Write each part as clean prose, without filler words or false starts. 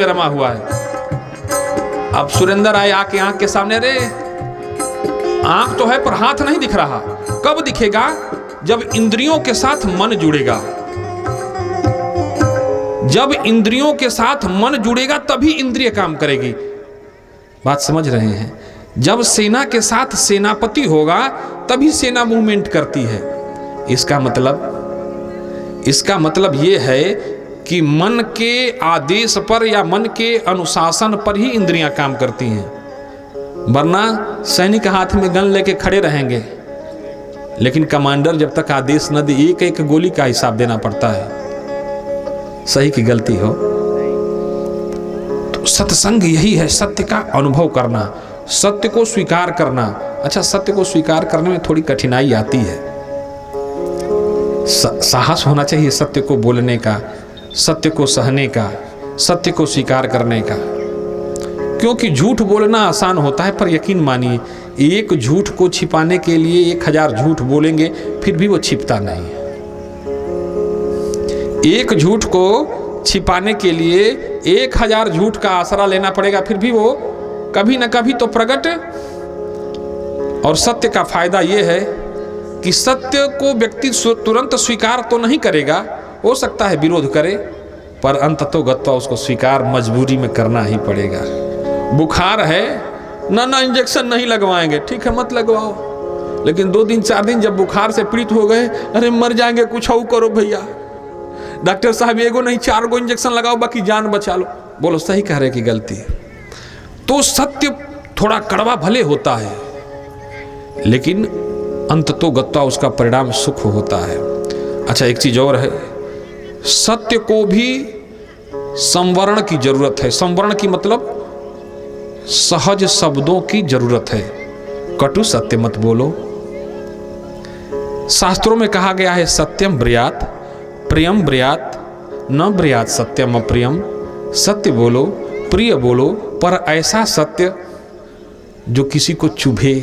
रमा हुआ है। अब सुरेंद्र आए आके आंख के सामने, अरे आंख तो है पर हाथ नहीं दिख रहा। कब दिखेगा? जब इंद्रियों के साथ मन जुड़ेगा। जब इंद्रियों के साथ मन जुड़ेगा तभी इंद्रिय काम करेगी। बात समझ रहे हैं? जब सेना के साथ सेनापति होगा तभी सेना मूवमेंट करती है। इसका मतलब यह है कि मन के आदेश पर या मन के अनुशासन पर ही इंद्रियां काम करती हैं। वरना सैनिक हाथ में गन लेके खड़े रहेंगे, लेकिन कमांडर जब तक आदेश न दे, एक एक गोली का हिसाब देना पड़ता है, सही की गलती हो। तो सत्संग यही है, सत्य का अनुभव करना, सत्य को स्वीकार करना। अच्छा, सत्य को स्वीकार करने में थोड़ी कठिनाई आती है, साहस होना चाहिए सत्य को बोलने का, सत्य को सहने का, सत्य को स्वीकार करने का। क्योंकि झूठ बोलना आसान होता है, पर यकीन मानिए एक झूठ को छिपाने के लिए 1000 झूठ बोलेंगे फिर भी वो छिपता नहीं है। एक झूठ को छिपाने के लिए 1000 झूठ का आसरा लेना पड़ेगा, फिर भी वो कभी न कभी तो प्रकट। और सत्य का फायदा ये है कि सत्य को व्यक्ति तुरंत स्वीकार तो नहीं करेगा, हो सकता है विरोध करे, पर अंततोगत्वा उसको स्वीकार मजबूरी में करना ही पड़ेगा। बुखार है, ना इंजेक्शन नहीं लगवाएंगे, ठीक है मत लगवाओ, लेकिन 2 दिन 4 दिन जब बुखार से पीड़ित हो गए, अरे मर जाएंगे, कुछ और करो भैया, डॉक्टर साहब एगो नहीं 4 गो इंजेक्शन लगाओ बाकी जान बचा लो। बोलो सही कह रहे कि गलती? तो सत्य थोड़ा कड़वा भले होता है, लेकिन अंततोगत्वा उसका परिणाम सुख होता है। अच्छा, एक चीज और है, सत्य को भी संवरण की जरूरत है। संवरण की मतलब सहज शब्दों की जरूरत है। कटु सत्य मत बोलो। शास्त्रों में कहा गया है सत्यम ब्रयात प्रियम ब्रयात, न ब्रयात सत्यम अप्रियम। सत्य बोलो, प्रिय बोलो, पर ऐसा सत्य जो किसी को चुभे,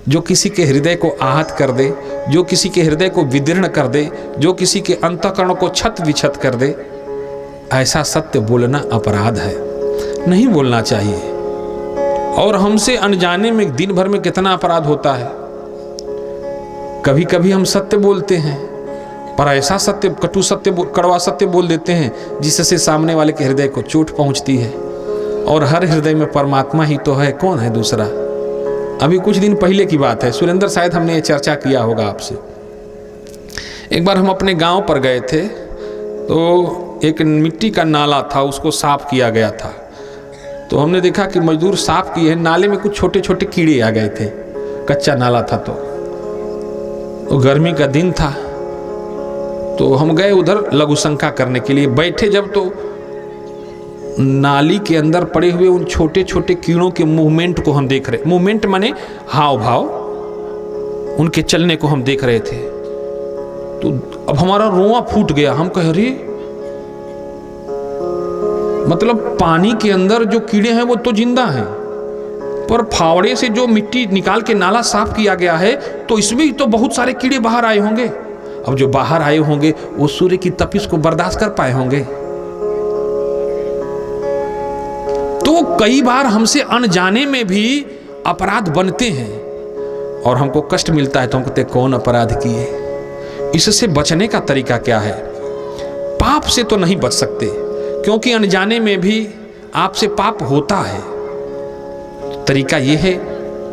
जो किसी के हृदय को आहत कर दे, जो किसी के हृदय को विदीर्ण कर दे, जो किसी के अंतःकरण को छत विछत कर दे। ऐसा सत्य बोलना अपराध है, नहीं बोलना चाहिए। और हमसे अनजाने में दिन भर में कितना अपराध होता है। कभी कभी हम सत्य बोलते हैं, पर ऐसा सत्य, कटु सत्य, कड़वा सत्य बोल देते हैं जिससे सामने वाले के हृदय को चोट पहुंचती है। और हर हृदय में परमात्मा ही तो है, कौन है दूसरा? अभी कुछ दिन पहले की बात है, सुरेंद्र शायद हमने ये चर्चा किया होगा आपसे। एक बार हम अपने गांव पर गए थे, तो एक मिट्टी का नाला था, उसको साफ किया गया था। तो हमने देखा कि मजदूर साफ किए हैं, नाले में कुछ छोटे छोटे कीड़े आ गए थे, कच्चा नाला था। तो गर्मी का दिन था, तो हम गए उधर लघुशंका करने के लिए। बैठे जब, तो नाली के अंदर पड़े हुए उन छोटे छोटे कीड़ों के मूवमेंट को हम देख रहे। मूवमेंट माने हाव भाव, उनके चलने को हम देख रहे थे। तो अब हमारा रोआ फूट गया। हम कह रहे, मतलब पानी के अंदर जो कीड़े हैं वो तो जिंदा हैं, पर फावड़े से जो मिट्टी निकाल के नाला साफ किया गया है, तो इसमें तो बहुत सारे कीड़े बाहर आए होंगे। अब जो बाहर आए होंगे वो सूर्य की तपिश को बर्दाश्त कर पाए होंगे। तो कई बार हमसे अनजाने में भी अपराध बनते हैं और हमको कष्ट मिलता है, तो हम कहते कौन अपराध किए। इससे बचने का तरीका क्या है? पाप से तो नहीं बच सकते, क्योंकि अनजाने में भी आपसे पाप होता है। तरीका यह है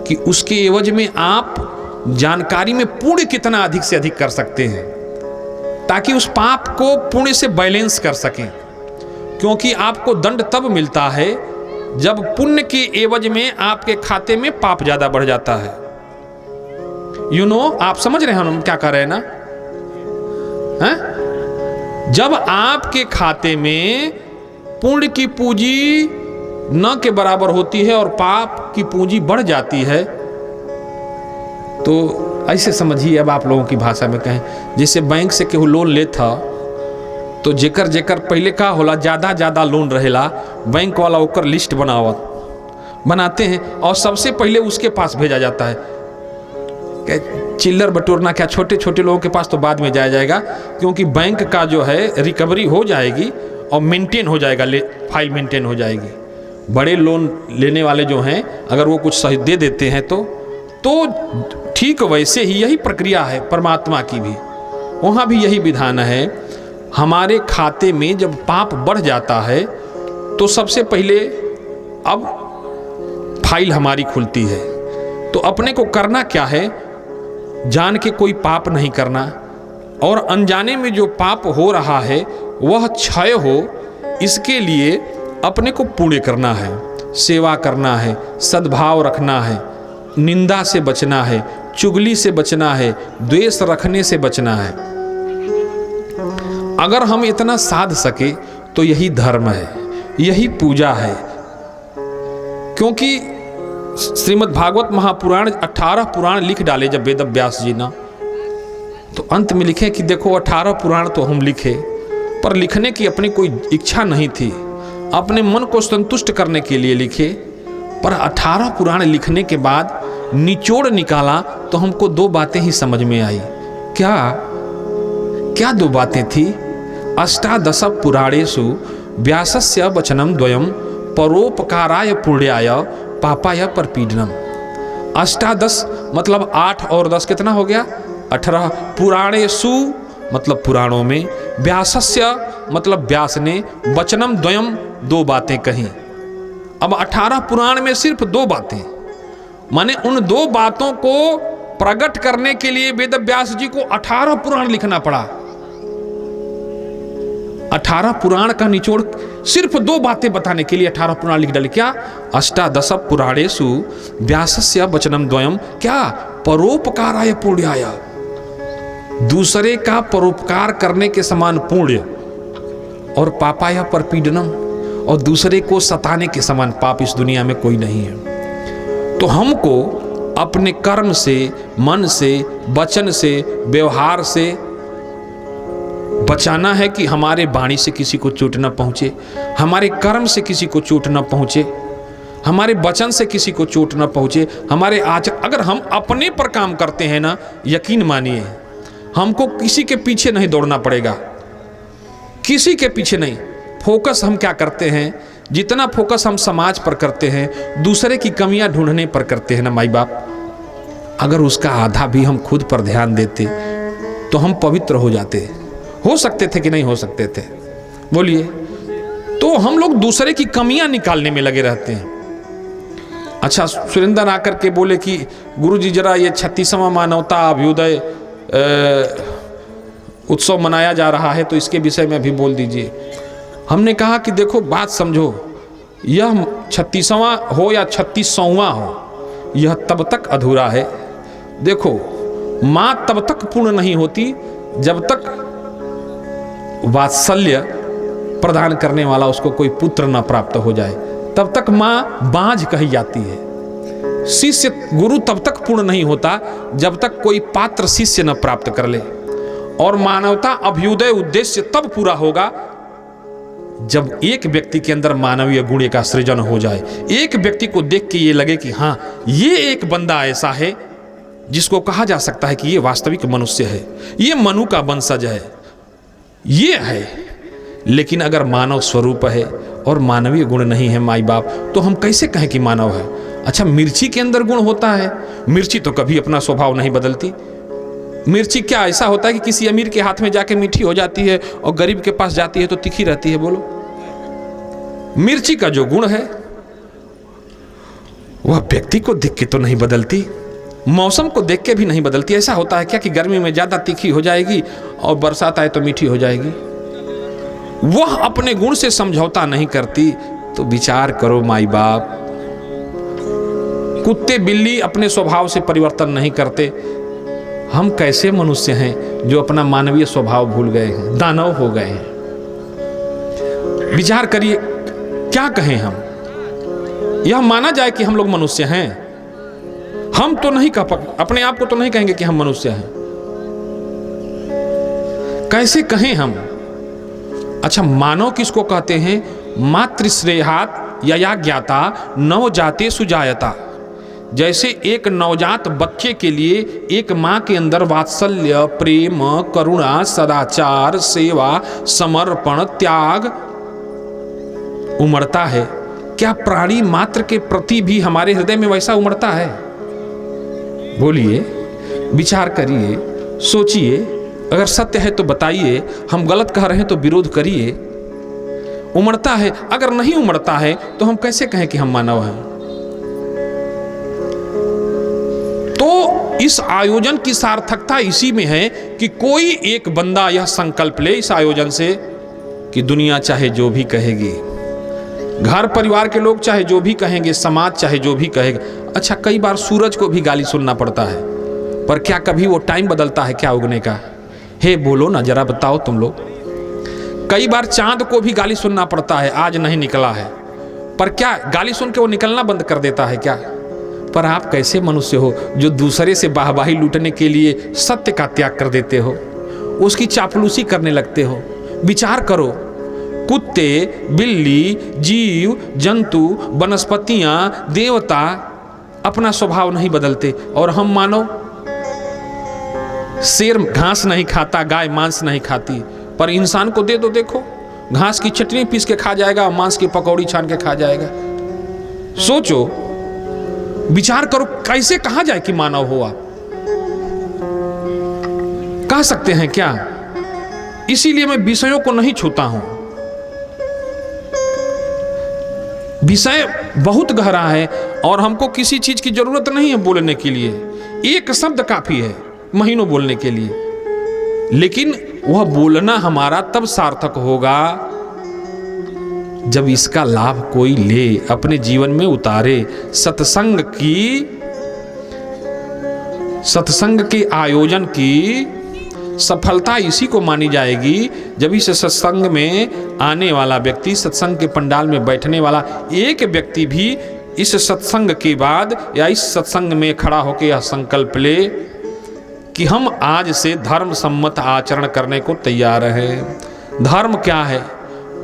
कि उसके एवज में आप जानकारी में पुण्य कितना अधिक से अधिक कर सकते हैं, ताकि उस पाप को पुण्य से बैलेंस कर सकें। क्योंकि आपको दंड तब मिलता है जब पुण्य के एवज में आपके खाते में पाप ज्यादा बढ़ जाता है। आप समझ रहे हैं हम क्या कर रहे हैं ना? जब आपके खाते में पुण्य की पूंजी न के बराबर होती है और पाप की पूंजी बढ़ जाती है, तो ऐसे समझिए, अब आप लोगों की भाषा में कहें, जैसे बैंक से केहू लोन लेता, तो जेकर जेकर पहले का होला ज्यादा लोन रहेला, बैंक वाला ओकर लिस्ट बनाते हैं और सबसे पहले उसके पास भेजा जाता है। चिल्लर बटोरना क्या, छोटे छोटे लोगों के पास तो बाद में जाया जाएगा, क्योंकि बैंक का जो है रिकवरी हो जाएगी और मेंटेन हो जाएगा, फाइल मेंटेन हो जाएगी। बड़े लोन लेने वाले जो हैं अगर वो कुछ सही दे देते हैं तो ठीक वैसे ही यही प्रक्रिया है परमात्मा की भी। वहाँ भी यही विधान है। हमारे खाते में जब पाप बढ़ जाता है तो सबसे पहले अब फाइल हमारी खुलती है। तो अपने को करना क्या है, जान के कोई पाप नहीं करना, और अनजाने में जो पाप हो रहा है वह क्षय हो, इसके लिए अपने को पुण्य करना है, सेवा करना है, सद्भाव रखना है, निंदा से बचना है, चुगली से बचना है, द्वेष रखने से बचना है। अगर हम इतना साध सके तो यही धर्म है, यही पूजा है। क्योंकि श्रीमद् भागवत महापुराण 18 पुराण लिख डाले जब वेद व्यास जी ना, तो अंत में लिखे कि देखो 18 पुराण तो हम लिखे, पर लिखने की अपनी कोई इच्छा नहीं थी, अपने मन को संतुष्ट करने के लिए लिखे। पर 18 पुराण लिखने के बाद निचोड़ निकाला तो हमको 2 बातें ही समझ में आई। क्या क्या 2 बातें थी? अष्टादश पुराणेषु व्यासस्य वचनम द्वयम परोपकाराय पुण्याय पापाय परपीडनम। अष्टादश मतलब 8 और 10 कितना हो गया? 18। पुराणेषु मतलब पुराणों में, व्यासस्य मतलब व्यास ने, वचनम द्वयम 2 बातें कही। अब 18 पुराण में सिर्फ 2 बातें, माने उन 2 बातों को प्रकट करने के लिए वेद व्यास जी को 18 पुराण लिखना पड़ा। 18 पुराण का निचोड़ सिर्फ 2 बातें बताने के लिए 18 पुराण लिख डाले। क्या? अष्टादश पुराणेषु व्यासस्य वचनम द्वयम, क्या? परोपकाराय पुण्याय, दूसरे का परोपकार करने के समान पुण्य, और पापाय परपीडनम, और दूसरे को सताने के समान पाप इस दुनिया में कोई नहीं है। तो हमको अपने कर्म से, मन से, वचन से, व्यवहार से बचाना है कि हमारे वाणी से किसी को चोट न पहुंचे, हमारे कर्म से किसी को चोट न पहुंचे, हमारे वचन से किसी को चोट न पहुंचे, हमारे आचरण। अगर हम अपने पर काम करते हैं ना, यकीन मानिए हमको किसी के पीछे नहीं दौड़ना पड़ेगा, किसी के पीछे नहीं। फोकस हम क्या करते हैं, जितना फोकस हम समाज पर करते हैं, दूसरे की कमियां ढूंढने पर करते हैं ना माई बाप, अगर उसका आधा भी हम खुद पर ध्यान देते तो हम पवित्र हो जाते। हो सकते थे कि नहीं हो सकते थे? बोलिए। तो हम लोग दूसरे की कमियां निकालने में लगे रहते हैं। अच्छा, सुरेंद्र आकर के बोले कि गुरुजी जरा ये 36वां मानवता अभ्युदय उत्सव मनाया जा रहा है तो इसके विषय में भी बोल दीजिए। हमने कहा कि देखो बात समझो, यह 36वां हो या 3600वां हो, यह तब तक अधूरा है। देखो, माँ तब तक पूर्ण नहीं होती जब तक वात्सल्य प्रदान करने वाला उसको कोई पुत्र न प्राप्त हो जाए, तब तक माँ बांझ कही जाती है। शिष्य गुरु तब तक पूर्ण नहीं होता जब तक कोई पात्र शिष्य न प्राप्त कर ले। और मानवता अभ्युदय उद्देश्य तब पूरा होगा जब एक व्यक्ति के अंदर मानवीय गुण का सृजन हो जाए, एक व्यक्ति को देख के ये लगे कि हाँ, ये एक बंदा ऐसा है जिसको कहा जा सकता है कि ये वास्तविक मनुष्य है, ये मनु का वंशज है, ये है। लेकिन अगर मानव स्वरूप है और मानवीय गुण नहीं है माई बाप, तो हम कैसे कहें कि मानव है? अच्छा, मिर्ची के अंदर गुण होता है, मिर्ची तो कभी अपना स्वभाव नहीं बदलती। मिर्ची क्या ऐसा होता है कि किसी अमीर के हाथ में जाके मीठी हो जाती है और गरीब के पास जाती है तो तीखी रहती है? बोलो। मिर्ची का जो गुण है वह व्यक्ति को देख के तो नहीं बदलती, मौसम को देख के भी नहीं बदलती। ऐसा होता है क्या कि गर्मी में ज्यादा तीखी हो जाएगी और बरसात आए तो मीठी हो जाएगी? वह अपने गुण से समझौता नहीं करती। तो विचार करो माई बाप, कुत्ते बिल्ली अपने स्वभाव से परिवर्तन नहीं करते, हम कैसे मनुष्य हैं जो अपना मानवीय स्वभाव भूल गए हैं, दानव हो गए हैं? विचार करिए, क्या कहें हम? यह माना जाए कि हम लोग मनुष्य हैं, हम तो नहीं कह, अपने आप को तो नहीं कहेंगे कि हम मनुष्य हैं, कैसे कहें हम? अच्छा, मानव किसको कहते हैं? मातृश्रेयात यया ज्ञाता नवजाते सुजायता। जैसे एक नवजात बच्चे के लिए एक माँ के अंदर वात्सल्य, प्रेम, करुणा, सदाचार, सेवा, समर्पण, त्याग उमड़ता है, क्या प्राणी मात्र के प्रति भी हमारे हृदय में वैसा उमड़ता है? बोलिए, विचार करिए, सोचिए। अगर सत्य है तो बताइए, हम गलत कह रहे हैं तो विरोध करिए। उमड़ता है? अगर नहीं उमड़ता है तो हम कैसे कहें कि हम मानव हैं? तो इस आयोजन की सार्थकता इसी में है कि कोई एक बंदा यह संकल्प ले इस आयोजन से कि दुनिया चाहे जो भी कहेगी, घर परिवार के लोग चाहे जो भी कहेंगे, समाज चाहे जो भी कहेगा। अच्छा, कई बार सूरज को भी गाली सुनना पड़ता है, पर क्या कभी वो टाइम बदलता है क्या उगने का? हे बोलो ना, जरा बताओ तुम लोग। कई बार चांद को भी गाली सुनना पड़ता है, आज नहीं निकला है, पर क्या गाली सुन के वो निकलना बंद कर देता है क्या? पर आप कैसे मनुष्य हो जो दूसरे से वाहवाही लूटने के लिए सत्य का त्याग कर देते हो, उसकी चापलूसी करने लगते हो? विचार करो। कुत्ते, बिल्ली, जीव जंतु, वनस्पतियां, देवता अपना स्वभाव नहीं बदलते, और हम मानव? शेर घास नहीं खाता, गाय मांस नहीं खाती, पर इंसान को दे दो, देखो घास की चटनी पीस के खा जाएगा, मांस की पकौड़ी छान के खा जाएगा। सोचो, विचार करो, कैसे कहा जाए कि मानव हो आप? कह सकते हैं क्या? इसीलिए मैं विषयों को नहीं छूता हूं। विषय बहुत गहरा है और हमको किसी चीज की जरूरत नहीं है बोलने के लिए। एक शब्द काफी है महीनों बोलने के लिए, लेकिन वह बोलना हमारा तब सार्थक होगा जब इसका लाभ कोई ले, अपने जीवन में उतारे। सत्संग के आयोजन की सफलता इसी को मानी जाएगी जब इस सत्संग में आने वाला व्यक्ति, सत्संग के पंडाल में बैठने वाला एक व्यक्ति भी इस सत्संग के बाद या इस सत्संग में खड़ा होकर यह संकल्प ले कि हम आज से धर्म सम्मत आचरण करने को तैयार हैं। धर्म क्या है?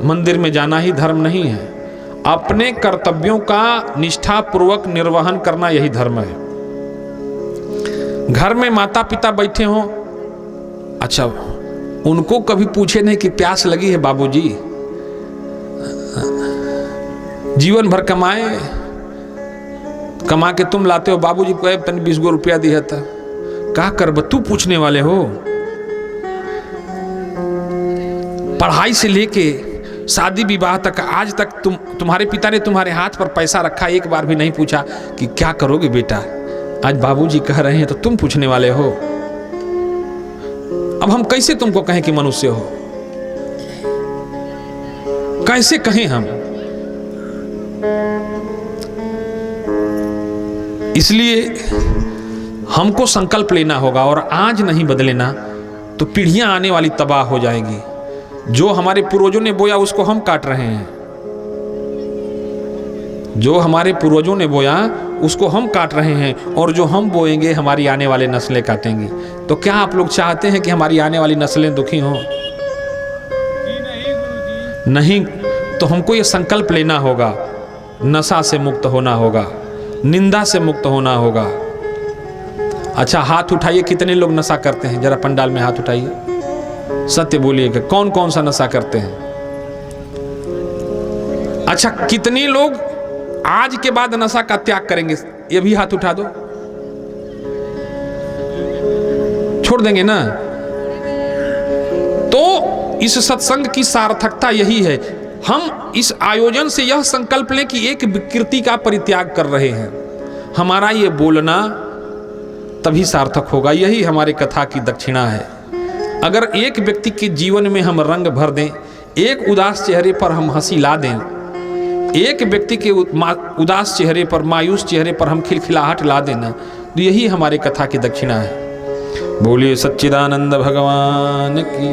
मंदिर में जाना ही धर्म नहीं है। अपने कर्तव्यों का निष्ठापूर्वक निर्वहन करना यही धर्म है। घर में माता पिता बैठे हों, अच्छा उनको कभी पूछे नहीं कि प्यास लगी है बाबूजी? जीवन भर कमा के तुम लाते हो, बाबूजी को तन 20 गो रुपया दिया था, क्या कर तू पूछने वाले हो? पढ़ाई से लेके शादी विवाह तक आज तक तुम्हारे पिता ने तुम्हारे हाथ पर पैसा रखा, एक बार भी नहीं पूछा कि क्या करोगे बेटा? आज बाबूजी कह रहे हैं तो तुम पूछने वाले हो। अब हम कैसे तुमको कहें कि मनुष्य हो? कैसे कहें हम? इसलिए हमको संकल्प लेना होगा, और आज नहीं बदलेना तो पीढ़ियां आने वाली तबाह हो जाएगी। जो हमारे पूर्वजों ने बोया उसको हम काट रहे हैं, जो हमारे पूर्वजों ने बोया उसको हम काट रहे हैं, और जो हम बोएंगे हमारी आने वाली नस्लें काटेंगी। तो क्या आप लोग चाहते हैं कि हमारी आने वाली नस्लें दुखी हों? नहीं। तो हमको ये संकल्प लेना होगा, नशा से मुक्त होना होगा, निंदा से मुक्त होना होगा। अच्छा, हाथ उठाइए, कितने लोग नशा करते हैं? जरा पंडाल में हाथ उठाइए, सत्य बोलिएगा, कौन कौन सा नशा करते हैं? अच्छा, कितने लोग आज के बाद नशा का त्याग करेंगे? ये भी हाथ उठा दो। छोड़ देंगे ना? तो इस सत्संग की सार्थकता यही है। हम इस आयोजन से यह संकल्प लें कि एक विकृति का परित्याग कर रहे हैं। हमारा ये बोलना तभी सार्थक होगा। यही हमारी कथा की दक्षिणा है। अगर एक व्यक्ति के जीवन में हम रंग भर दें, एक उदास चेहरे पर हम हंसी ला दें, एक व्यक्ति के उदास चेहरे पर, मायूस चेहरे पर हम खिलखिलाहट ला देना, तो यही हमारी कथा की दक्षिणा है। बोलिए सच्चिदानंद भगवान की।